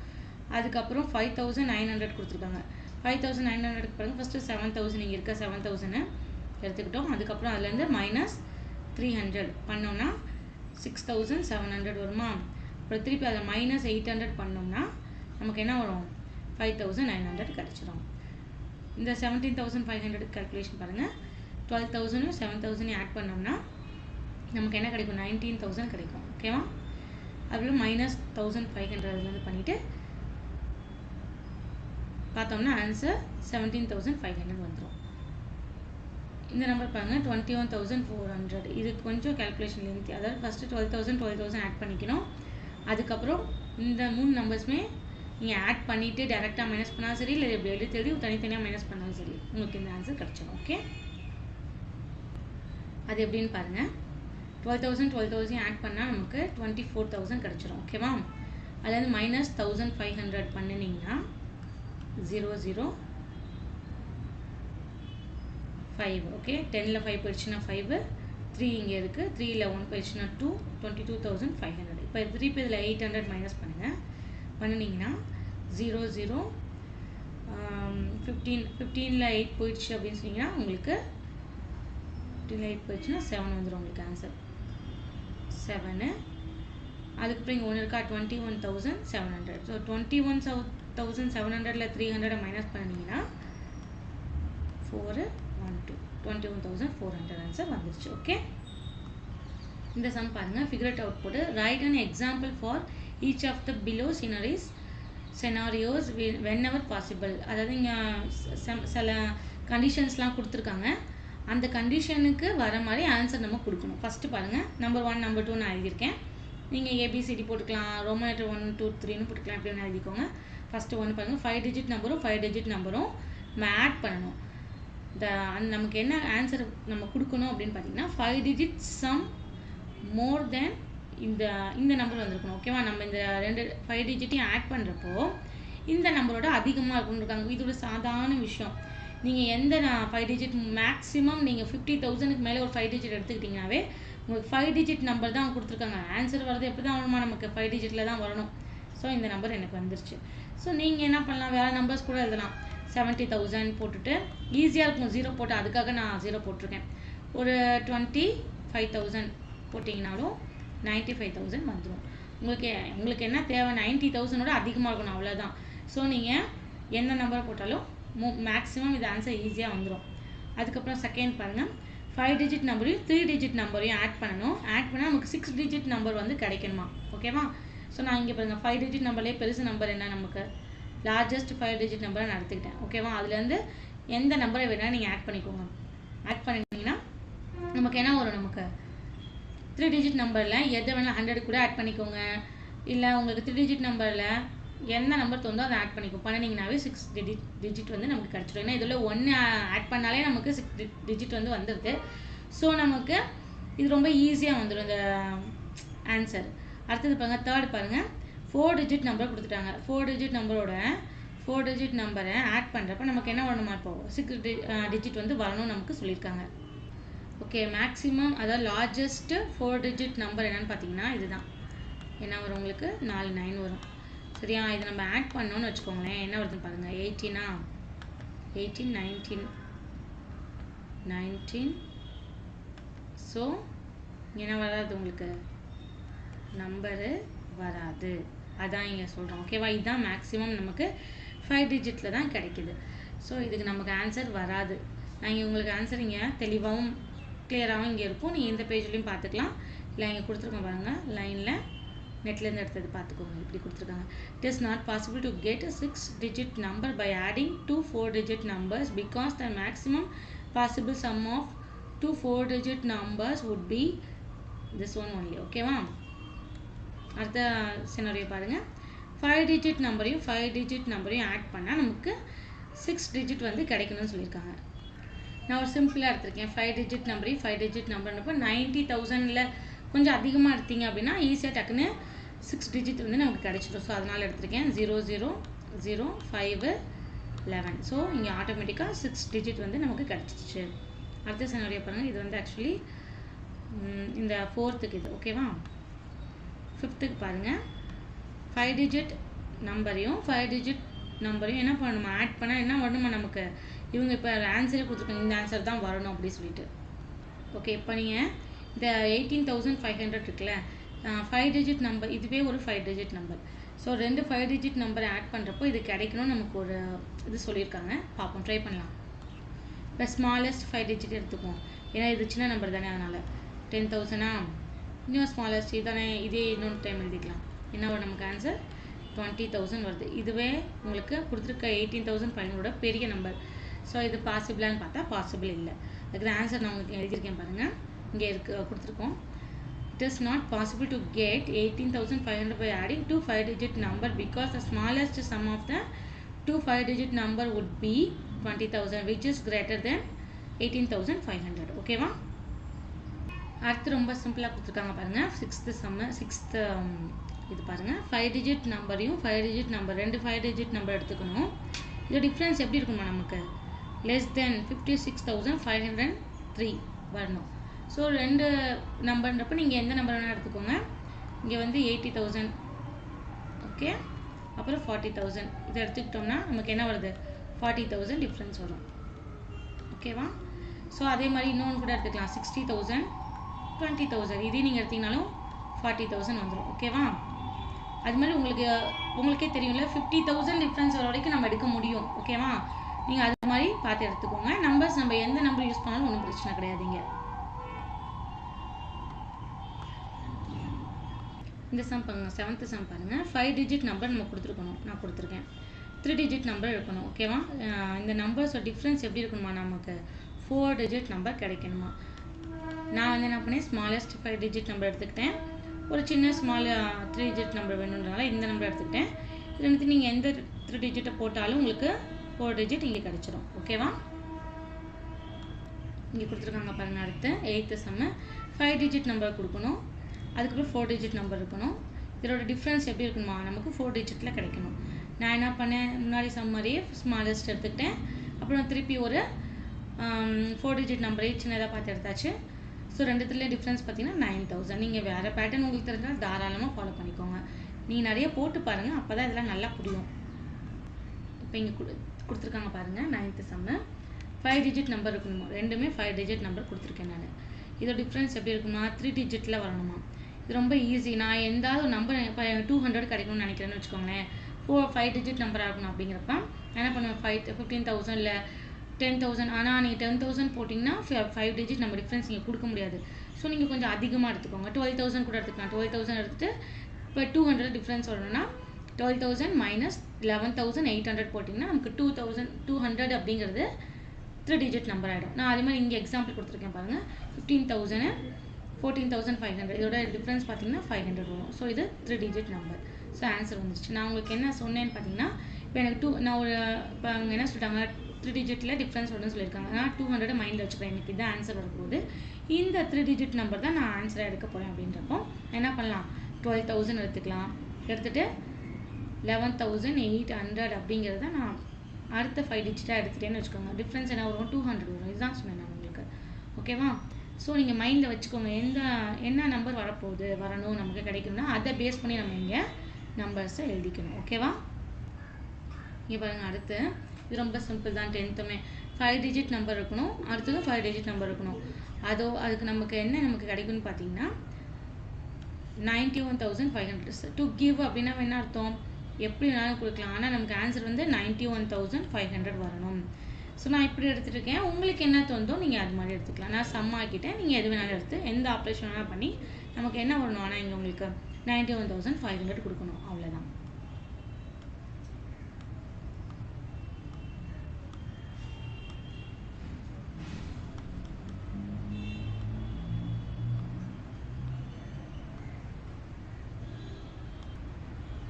அதுக்கப்புறம் 5,900 கொடுத்துருக்காங்க. 5,900க்கு பாருங்கள். ஃபஸ்ட்டு 7,000 இங்கே இருக்க 7,000 எடுத்துக்கிட்டோம். அதுக்கப்புறம் அதுலேருந்து -300 பண்ணோம்னா 6,700 வருமா. அப்புறம் திருப்பி அதில் -800 பண்ணோம்னா நமக்கு என்ன வரும், 5,900 கிடச்சிரும். இந்த 17,500 கால்குலேஷன் பாருங்கள். 12,000 7,000 ஆட் பண்ணோம்னா நமக்கு என்ன கிடைக்கும், 19,000 கிடைக்கும். ஓகேவா? அதுல -1,500 அதுலேருந்து பண்ணிவிட்டு பார்த்தோம்னா ஆன்சர் 17,500 வந்துடும். இந்த நம்பர் பாருங்கள், 21,400. இது கொஞ்சம் கால்குலேஷன் லென்த்தி. அதாவது ஃபஸ்ட்டு 12,000 ஆட் பண்ணிக்கணும். அதுக்கப்புறம் இந்த 3 நம்பர்ஸுமே நீங்கள் ஆட் பண்ணிவிட்டு டேரெக்டாக மைனஸ் பண்ணாலும் சரி, இல்லை எப்படி எழுதி தனித்தனியாக மைனஸ் பண்ணாலும் சரி, உங்களுக்கு இந்த ஆன்சர் கிடச்சிடும். ஓகே, அது எப்படின்னு பாருங்கள். 12,000 ஆட் பண்ணால் நமக்கு 24,000 கிடச்சிரும். ஓகேவா? அதுலேருந்து -1,500 பண்ணினீங்கன்னா 005. ஓகே, 10ல் 5 போயிடுச்சுன்னா 5, 3 இங்கே இருக்குது, 3ல் 1 போயிடுச்சுன்னா 2, 22,500. இப்போ திருப்பி இதில் 800 மைனஸ் பண்ணுங்கள். பண்ணினீங்கன்னா 00 15ல் 8 போயிடுச்சு அப்படின்னு சொன்னீங்கன்னா உங்களுக்கு 15ல் 8 போயிடுச்சுன்னா 7 வந்துடும் உங்களுக்கு ஆன்சர். 7. அதுக்கப்புறம் இங்கே ஒன்று இருக்கா, 21,700. ஸோ 21,700ல் 300 மைனஸ் பண்ணிங்கன்னா 412 21,400 ஆன்சர் வந்துருச்சு. ஓகே, இந்த சம் பாருங்கள். ஃபிகர் இட் அவுட் போட்டு write an example for each of the below scenarios whenever possible. அதாவது இங்கே சில கண்டிஷன்ஸ்லாம் கொடுத்துருக்காங்க. அந்த கண்டிஷனுக்கு வர மாதிரி ஆன்சர் நம்ம கொடுக்கணும். ஃபஸ்ட்டு பாருங்கள், நம்பர் 1 நம்பர் 2 நான் எழுதியிருக்கேன். நீங்கள் ஏபிசிடி போட்டுக்கலாம், ரோமன் லெட்டர் 1 2 3ன்னு போட்டுக்கலாம், எப்படி வேணால் எழுதிக்கோங்க. ஃபஸ்ட்டு 1 பாருங்கள், 5 டிஜிட் நம்பரும் 5 டிஜிட் நம்பரும் நம்ம ஆட் பண்ணணும். நமக்கு என்ன ஆன்சர் நம்ம கொடுக்கணும் அப்படின்னு பார்த்தீங்கன்னா 5 டிஜிட் சம் மோர் தென் இந்த நம்பர் வந்திருக்கணும். ஓகேவா? நம்ம இந்த 5 டிஜிட்டையும் ஆட் பண்ணுறப்போ இந்த நம்பரோட அதிகமாக இருக்குன்னு இருக்காங்க. இது ஒரு சாதாரண விஷயம். நீங்கள் எந்த 5 டிஜிட் மேக்ஸிமம் நீங்கள் 50,000க்கு மேலே ஒரு 5 டிஜிட் எடுத்துக்கிட்டிங்கனாவே உங்களுக்கு 5 டிஜிட் நம்பர் தான் கொடுத்துருக்காங்க. ஆன்சர் வரது எப்படி தான் வரணுமா, நமக்கு 5 டிஜிட்டில் தான் வரணும். ஸோ இந்த நம்பர் எனக்கு வந்துருச்சு. ஸோ நீங்கள் என்ன பண்ணலாம், வேறு நம்பர்ஸ் கூட எழுதலாம். 70,000 போட்டுட்டு ஈஸியாக இருக்கும் 0 போட்டு, அதுக்காக நான் 0 போட்டிருக்கேன். ஒரு 25,000 போட்டிங்கனாலும் 95,000 வந்துடும். உங்களுக்கு என்ன தேவை, 90,000ஓட அதிகமாக இருக்கணும், அவ்வளோதான். ஸோ நீங்கள் எந்த நம்பரை போட்டாலும் மேக்ஸிமம் இது ஆன்சர் ஈஸியாக வந்துடும். அதுக்கப்புறம் செகண்ட் பாருங்கள், 5 டிஜிட் நம்பரையும் 3 டிஜிட் நம்பரையும் ஆட் பண்ணணும். ஆட் பண்ணால் நமக்கு 6 டிஜிட் நம்பர் வந்து கிடைக்கணுமா. ஓகேவா? ஸோ நான் இங்கே பாருங்கள், 5 டிஜிட் நம்பர்லேயே பெருசு நம்பர் என்ன, நமக்கு லார்ஜஸ்ட் 5 டிஜிட் நம்பரை நான் எடுத்துக்கிட்டேன். ஓகேவா? அதுலேருந்து எந்த நம்பரை வேணாலும் நீங்கள் ஆட் பண்ணிக்கோங்க. ஆட் பண்ணிங்கன்னா நமக்கு என்ன வரும், நமக்கு 3 டிஜிட் நம்பரில் எதை வேணால் 100 கூட ஆட் பண்ணிக்கோங்க. இல்லை உங்களுக்கு 3 டிஜிட் நம்பரில் என்ன நம்பர் தோந்தோ அதை ஆட் பண்ணிக்கோங்க. பண்ணிங்கனாவே 6 டிஜிட் வந்து நமக்கு கிடச்சிடும். ஏன்னா இதில் 1 ஆட் பண்ணாலே நமக்கு 6 டிஜிட் வந்து வந்துடுது. ஸோ நமக்கு இது ரொம்ப ஈஸியாக வந்துடும் இந்த ஆன்சர். அடுத்தது பாருங்கள், தேர்ட் பாருங்கள், 4 டிஜிட் நம்பர் கொடுத்துட்டாங்க. 4 டிஜிட் நம்பரோட 4 டிஜிட் நம்பரை ஆட் பண்ணுறப்ப நமக்கு என்ன வரணுமா, இப்போ 6 டிஜிட் வந்து வரணும்னு நமக்கு சொல்லியிருக்காங்க. ஓகே, மேக்ஸிமம் அதாவது லார்ஜஸ்ட் 4 டிஜிட் நம்பர் என்னன்னு பார்த்தீங்கன்னா இதுதான். என்ன வரும் உங்களுக்கு, 4 9 வரும். சரியா, இதை நம்ம ஆட் பண்ணோன்னு வச்சுக்கோங்களேன், என்ன வருதுன்னு பாருங்கள், 18 19 19. ஸோ என்ன வராது உங்களுக்கு, நம்பரு வராது. அதான் இங்கே சொல்கிறோம். ஓகேவா, இதுதான் மேக்ஸிமம் நமக்கு 5 டிஜிட்டில் தான் கிடைக்குது. ஸோ இதுக்கு நமக்கு ஆன்சர் வராது. நான் இங்கே உங்களுக்கு ஆன்சர் இங்கே தெளிவாகவும் கிளியராகவும் இங்கே இருக்கும். நீங்கள் இந்த பேஜ்லேயும் பார்த்துக்கலாம். இல்லை இங்கே கொடுத்துருக்கோம் பாருங்கள், லைனில் நெட்லேருந்து எடுத்தது பார்த்துக்கோங்க. இப்படி கொடுத்துருக்காங்க. It is not possible to get a 6 digit number by adding 2 4 digit numbers because the maximum possible sum of 2 4 digit numbers would be this one only. ஓகேவா, அடுத்த சினாரியோ பாருங்கள். 5 digit நம்பரையும் 5 digit நம்பரையும் ஆட் பண்ணால் நமக்கு 6 digit வந்து கிடைக்கணும்னு சொல்லியிருக்காங்க. நான் ஒரு சிம்பிளாக எடுத்திருக்கேன். 5 digit நம்பரையும் 5 digit நம்பர்னப்போ 90,000ல் கொஞ்சம் அதிகமாக எடுத்தீங்க அப்படின்னா ஈஸியாக டக்குன்னு 6 டிஜிட் வந்து நமக்கு கிடைச்சிடும். ஸோ அதனால் எடுத்திருக்கேன் 0 0 0 5 11. ஸோ இங்கே ஆட்டோமேட்டிக்காக 6 டிஜிட் வந்து நமக்கு கிடச்சிச்சு. அடுத்த சினாரியோ பாருங்கள். இது வந்து ஆக்சுவலி இந்த 4த்துக்கு இது. ஓகேவா, 5த்துக்கு பாருங்கள். 5 டிஜிட் நம்பரையும் 5 டிஜிட் நம்பரையும் என்ன பண்ணணுமா, ஆட் பண்ணால் என்ன வரணுமா நமக்கு, இவங்க இப்போ ஆன்சரே கொடுத்துருக்காங்க, இந்த ஆன்சர் தான் வரணும் அப்படி சொல்லிட்டு. ஓகே, இப்போ நீங்கள் இந்த 18,500 இருக்குல்ல, 5 டிஜிட் நம்பர், இதுவே ஒரு 5 டிஜிட் நம்பர். ஸோ 2 5 டிஜிட் நம்பரை ஆட் பண்ணுறப்போ இது கிடைக்கணும்னு நமக்கு ஒரு இது சொல்லியிருக்காங்க. பார்ப்போம், ட்ரை பண்ணலாம். இப்போ ஸ்மாலஸ்ட் 5 டிஜிட் எடுத்துக்குவோம், ஏன்னா இது சின்ன நம்பர் தானே, அதனால் 10,000. இன்னும் ஸ்மாலஸ்ட் இதானே, இதே இன்னொரு டைம் எழுதிக்கலாம். என்ன வரும் நமக்கு ஆன்சர், 20,000 வருது. இதுவே உங்களுக்கு கொடுத்துருக்க 18,500 பெரிய நம்பர். ஸோ இது பாசிபிளான்னு பார்த்தா பாசிபிள் இல்லை. அதுக்கு ஆன்சர் நான் உங்களுக்கு எழுதியிருக்கேன் பாருங்கள், இங்கே கொடுத்துருக்கோம். It is not possible to get 18,500 by adding 2 5 digit number because the smallest sum of the 2 5 digit number would be 20,000 which is greater than 18,500. ஓகேவா, அடுத்து ரொம்ப சிம்பிளாக கொடுத்துருக்காங்க பாருங்கள். 6th இது பாருங்கள். 5 டிஜிட் நம்பரையும் 5 டிஜிட் நம்பர் 2 5 டிஜிட் நம்பர் எடுத்துக்கணும். இது டிஃப்ரென்ஸ் எப்படி இருக்குமா நமக்கு, less than 56,503 வரணும். ஸோ 2 நம்பர்ன்றப்போ நீங்கள் எந்த நம்பர் வேணால் எடுத்துக்கோங்க. இங்கே வந்து 80,000, ஓகே, அப்புறம் 40,000 இதை எடுத்துக்கிட்டோம்னா நமக்கு என்ன வருது, 40,000 டிஃப்ரென்ஸ் வரும். ஓகேவா, ஸோ அதே மாதிரி இன்னொன்று கூட எடுத்துக்கலாம், 60,000 20,000 இதே நீங்கள் எடுத்தீங்கனாலும் 40,000 வந்துடும். ஓகேவா, அது மாதிரி உங்களுக்கே தெரியும்ல, 50,000 டிஃப்ரென்ஸ் வர வரைக்கும் நம்ம எடுக்க முடியும். ஓகேவா, நீங்கள் அது மாதிரி பார்த்து எடுத்துக்கோங்க. நம்பர்ஸ் நம்ம எந்த நம்பர் யூஸ் பண்ணாலும் ஒன்றும் பிரச்சனை கிடையாதுங்க. இந்த சம் பாருங்கள், 7th சம் பாருங்கள். 5 டிஜிட் நம்பர் நம்ம கொடுத்துருக்கணும், நான் கொடுத்துருக்கேன். 3 டிஜிட் நம்பர் எடுக்கணும். ஓகேவா, இந்த நம்பர்ஸோட டிஃப்ரென்ஸ் எப்படி இருக்கணுமா, நமக்கு 4 டிஜிட் நம்பர் கிடைக்கணுமா. நான் வந்து என்ன பண்ணேன், ஸ்மாலஸ்ட் 5 டிஜிட் நம்பர் எடுத்துக்கிட்டேன். ஒரு சின்ன ஸ்மால் 3 டிஜிட் நம்பர் வேணுன்றனால இந்த நம்பர் எடுத்துக்கிட்டேன். இது வந்து நீங்கள் எந்த 3 டிஜிட்டை போட்டாலும் உங்களுக்கு 4 டிஜிட் இங்கே கிடச்சிரும். ஓகேவா, இங்கே கொடுத்துருக்காங்க பாருங்கள். அடுத்து 8th சம்மு 5 டிஜிட் நம்பர் கொடுக்கணும், அதுக்கப்புறம் 4 டிஜிட் நம்பர் இருக்கணும். இதோட டிஃப்ரென்ஸ் எப்படி இருக்கணுமா, நமக்கு 4 டிஜிட்டில் கிடைக்கணும். நான் என்ன பண்ணேன், முன்னாடி சம் மாதிரியே ஸ்மாலஸ்ட் எடுத்துக்கிட்டேன். அப்புறம் திருப்பி ஒரு 4 டிஜிட் நம்பரே சின்னதாக பார்த்து எடுத்தாச்சு. ஸோ ரெண்டுத்துலேயும் டிஃப்ரென்ஸ் பார்த்தீங்கன்னா 9,000. நீங்கள் வேறு பேட்டர்ன் உங்களுக்கு தெரிஞ்சால் தாராளமாக ஃபாலோ பண்ணிக்கோங்க. நீங்கள் நிறைய போட்டு பாருங்கள், அப்போ தான் இதெல்லாம் நல்லா புரியும். இப்போ இங்கே கொடுத்துருக்காங்க பாருங்கள். 9th சம்மு 5 டிஜிட் நம்பர் இருக்கணுமா, ரெண்டுமே 5 டிஜிட் நம்பர் கொடுத்துருக்கேன் நான். இதோட டிஃப்ரென்ஸ் எப்படி இருக்குமா, 3 டிஜிட்டில் வரணுமா. இது ரொம்ப ஈஸி. நான் எந்தாவது ஒரு நம்பர் இப்போ 200 கிடைக்கணும்னு நினைக்கிறேன்னு வச்சுக்கோங்களேன், 5 டிஜிட் நம்பராக இருக்கணும். அப்படிங்கிறப்ப என்ன பண்ணுவேன், 15,000 இல்லை 10,000. ஆனால் நீங்கள் 10,000 போட்டிங்கன்னா 5 டிஜிட் நம்ம டிஃப்ரென்ஸ் நீங்கள் கொடுக்க முடியாது. ஸோ நீங்கள் கொஞ்சம் அதிகமாக எடுத்துக்கோங்க. 12,000 கூட எடுத்துக்கலாம். 12,000 எடுத்துகிட்டு இப்போ 200 டிஃப்ரென்ஸ் வரணும்னா 12,000 மைனஸ் 11,800 போட்டிங்கன்னா நமக்கு 2,200 அப்படிங்கிறது 3 டிஜிட் நம்பர் ஆகிடும். நான் அதே மாதிரி இங்கே எக்ஸாம்பிள் கொடுத்துருக்கேன் பாருங்கள். 15,000 14,500 இதோட டிஃப்ரென்ஸ் பார்த்தீங்கன்னா 500 வரும். ஸோ இது 3 டிஜிட் நம்பர். ஸோ ஆன்சர் வந்துச்சு. நான் உங்களுக்கு என்ன சொன்னேன்னு பார்த்தீங்கன்னா, இப்போ எனக்கு நான் ஒரு இப்போ அவங்க என்ன சொல்லிட்டாங்க, 3 டிஜிட்டில் டிஃப்ரென்ஸ் வரும்னு சொல்லியிருக்காங்க. நான் 200 மைண்டில் வச்சுக்கிறேன். எனக்கு இதான் ஆன்சர் வரப்போகுது. இந்த 3 டிஜிட் நம்பர் தான் நான் ஆன்சராக எடுக்க போகிறேன் அப்படின்றப்போ என்ன பண்ணலாம், 12,000 எடுத்துக்கலாம். எடுத்துகிட்டு 11,800 அப்படிங்கிறத நான் அடுத்த 5 டிஜிட்டாக எடுத்துகிட்டேன்னு வச்சுக்கோங்க. டிஃப்ரென்ஸ் என்ன வரும், 200 வரும். இதுதான் சொன்னேன் நான் உங்களுக்கு. ஓகேவா? ஸோ நீங்கள் மைண்டில் வச்சுக்கோங்க, என்ன நம்பர் வரணும் நமக்கு கிடைக்கணும்னா அதை பேஸ் பண்ணி நம்ம இங்கே நம்பர்ஸை எழுதிக்கணும். ஓகேவா? இங்கே பாருங்கள், அடுத்து இது ரொம்ப சிம்பிள் தான். 10th 5 டிஜிட் நம்பர் இருக்கணும், அடுத்தது 5 டிஜிட் நம்பர் இருக்கணும். அதுக்கு நமக்கு கிடைக்கும்னு பார்த்தீங்கன்னா 91,500. டு கிவ் அப்படின்னா என்ன அர்த்தம், எப்படி வேணாலும் கொடுக்கலாம், ஆனால் நமக்கு ஆன்சர் வந்து 91,500 வரணும். ஸோ நான் இப்படி எடுத்துகிட்டு உங்களுக்கு என்ன தோணுதோ நீங்கள் அது மாதிரி எடுத்துக்கலாம். நான் சம் ஆக்கிட்டேன், நீங்கள் எது வேணாலும் எடுத்து எந்த ஆப்ரேஷன் வேணாலும் பண்ணி நமக்கு என்ன வரணும், ஆனால் இங்கே உங்களுக்கு 91,500 கொடுக்கணும். அவ்வளோதான்.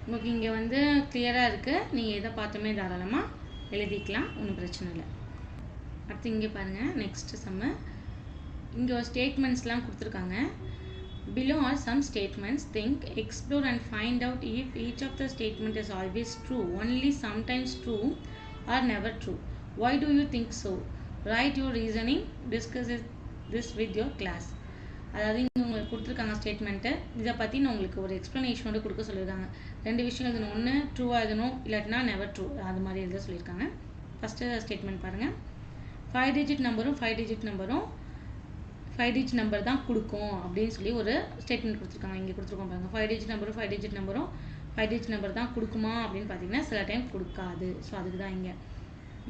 உங்களுக்கு இங்கே வந்து கிளியராக இருக்குது. நீங்கள் எதை பார்த்துமே தாராளமாக எழுதிக்கலாம், ஒன்றும் பிரச்சனை இல்லை. அடுத்து இங்கே பாருங்கள், நெக்ஸ்ட் சம்மு. இங்கே ஒரு ஸ்டேட்மெண்ட்ஸ்லாம் கொடுத்துருக்காங்க. Below are some statements. Think, explore and find out if each of the statement is always true, only sometimes true, or never true. Why do you think so? Write your reasoning. Discuss this with your class. அதாவது இங்கே உங்களுக்கு கொடுத்துருக்காங்க statement. இதை பற்றி நான் உங்களுக்கு ஒரு எக்ஸ்ப்ளனேஷனோட கொடுக்க சொல்லியிருக்காங்க. 2 விஷயம் எழுதணும், ஒன்று ட்ரூவாக எழுதணும், இல்லாட்டினா நெவர் ட்ரூ, அது மாதிரி எழுத சொல்லியிருக்காங்க. ஃபஸ்ட்டு ஸ்டேட்மெண்ட் பாருங்கள். 5 டிஜிட் நம்பரும் 5 டிஜிட் நம்பரும் 5 டிஜிட் நம்பர் தான் கொடுக்கும் அப்படின்னு சொல்லி ஒரு ஸ்டேட்மெண்ட் கொடுத்துருக்காங்க. இங்கே கொடுத்துருக்கோம் பாருங்கள். 5 டிஜிட் நம்பரும் 5 டிஜிட் நம்பரும் 5 டிஜிட் நம்பர் தான் கொடுக்குமா அப்படின்னு பார்த்தீங்கன்னா சில டைம் கொடுக்காது. ஸோ அதுக்கு தான் இங்கே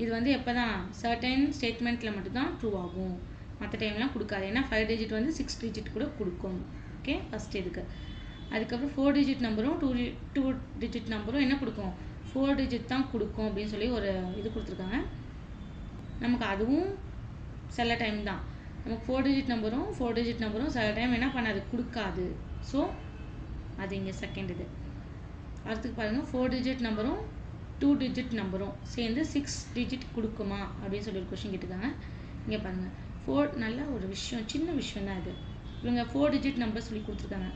இது வந்து எப்போ தான் சர்டன் ஸ்டேட்மெண்ட்டில் மட்டும்தான் ட்ரூ ஆகும், மற்ற டைம்லாம் கொடுக்காது. ஏன்னா 5 டிஜிட் வந்து 6 டிஜிட் கூட கொடுக்கும். ஓகே, ஃபஸ்ட் இதுக்கு. அதுக்கப்புறம் 4 டிஜிட் நம்பரும் 2 டிஜிட் நம்பரும் என்ன கொடுக்கும், 4 டிஜிட் தான் கொடுக்கும் அப்படின்னு சொல்லி ஒரு இது கொடுத்துருக்காங்க. நமக்கு அதுவும் சில டைம் தான். நமக்கு 4 டிஜிட் நம்பரும் சில டைம் என்ன பண்ணாது, கொடுக்காது. ஸோ அது இங்கே செகண்ட் இது. அடுத்துக்கு பாருங்கள், 4 டிஜிட் நம்பரும் 2 டிஜிட் நம்பரும் சேர்ந்து 6 டிஜிட் கொடுக்குமா அப்படின்னு சொல்லி ஒரு கொஸ்டின் கேட்டுருக்காங்க. இங்கே பாருங்கள், 4 நல்ல ஒரு விஷயம், சின்ன விஷயம் தான் இது. இவங்க 4 டிஜிட் நம்பர் சொல்லி கொடுத்துருக்காங்க.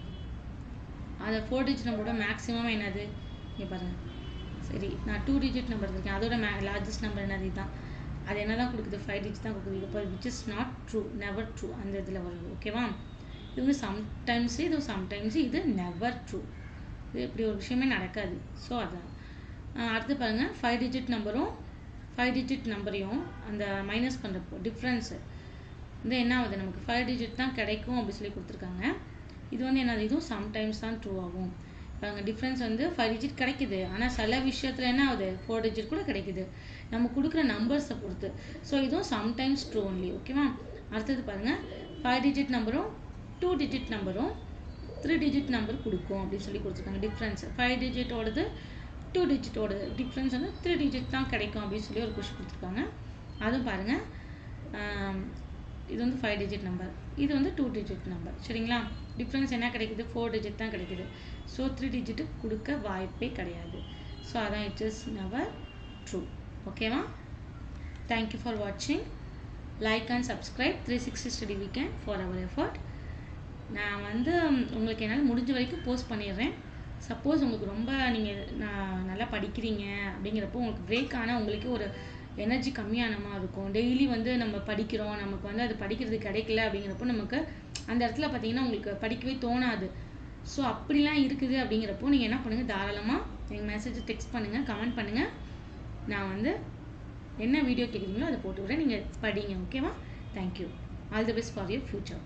அந்த 4 டிஜிட் நம்பரோட மேக்ஸிமம் என்னது, இங்கே பாருங்கள். சரி, நான் 2 டிஜிட் நம்பர் இருக்கேன், அதோட லார்ஜஸ்ட் நம்பர் என்னது தான், அது என்ன தான் கொடுக்குது, 5 டிஜிட் தான் கொடுக்குது. இது இப்போ which is not true, never true அந்த இதில் வருது. ஓகேவா? இது வந்து சம்டைம்ஸு, இது சம்டைம்ஸு, இது நெவர் ட்ரூ. இது இப்படி ஒரு விஷயமே நடக்காது. ஸோ அதான். அடுத்து பாருங்கள், 5 டிஜிட் நம்பரும் 5 டிஜிட் நம்பரையும் அந்த மைனஸ் பண்ணுறப்போ டிஃப்ரென்ஸு வந்து என்ன ஆகுது, நமக்கு 5 டிஜிட் தான் கிடைக்கும் அப்படி சொல்லி கொடுத்துருக்காங்க. இது வந்து என்னது, இதுவும் சம்டைம்ஸ் தான் ட்ரூ ஆகும். பாருங்க, டிஃப்ரென்ஸ் வந்து 5 டிஜிட் கிடைக்குது, ஆனால் சில விஷயத்தில் என்ன ஆகுது, 4 டிஜிட் கூட கிடைக்குது, நம்ம கொடுக்குற நம்பர்ஸை பொறுத்து. ஸோ இதுவும் சம்டைம்ஸ் ட்ரூ ஒன்லி. ஓகேவா? அடுத்தது பாருங்கள், 5 டிஜிட் நம்பரும் 2 டிஜிட் நம்பரும் 3 டிஜிட் நம்பர் கொடுக்கும் அப்படின்னு சொல்லி கொடுத்துருக்காங்க. டிஃப்ரென்ஸ் 5 டிஜிட்டோடது 2 டிஜிட்டோடது டிஃப்ரென்ஸ் வந்து 3 டிஜிட் தான் கிடைக்கும் அப்படின்னு சொல்லி ஒரு கொஸ்டின் கொடுத்துருக்காங்க. அதுவும் பாருங்கள், இது வந்து 5 டிஜிட் நம்பர், இது வந்து 2 டிஜிட் நம்பர். சரிங்களா? டிஃப்ரென்ஸ் என்ன கிடைக்குது, 4 டிஜிட் தான் கிடைக்குது. ஸோ 3 டிஜிட்டு கொடுக்க வாய்ப்பே கிடையாது. ஸோ அதான் இட் இஸ் நெவர் ட்ரூ. ஓகேவா? தேங்க்யூ ஃபார் வாட்சிங். Like and subscribe 360 study weekend for our effort. நான் வந்து உங்களுக்கு என்னால் முடிஞ்ச வரைக்கும் போஸ்ட் பண்ணிடுறேன். சப்போஸ் உங்களுக்கு ரொம்ப நான் நல்லா படிக்கிறீங்க அப்படிங்கிறப்போ உங்களுக்கு பிரேக் ஆனால் உங்களுக்கு ஒரு எனர்ஜி கம்மியான மாதிரி இருக்கும். டெய்லி வந்து நம்ம படிக்கிறோம், நமக்கு வந்து அது படிக்கிறது கிடைக்கல அப்படிங்கிறப்போ நமக்கு அந்த இடத்துல பார்த்தீங்கன்னா உங்களுக்கு படிக்கவே தோணாது. ஸோ அப்படிலாம் இருக்குது அப்படிங்கிறப்போ நீங்கள் என்ன பண்ணுங்கள், தாராளமாக எங்கள் மெசேஜை டெக்ஸ்ட் பண்ணுங்கள், கமெண்ட் பண்ணுங்கள். நான் வந்து என்ன வீடியோ கேட்குறீங்களோ அதை போட்டு விட்றேன், நீங்கள் படிங்க. ஓகேவா? Thank you. All the best for your future.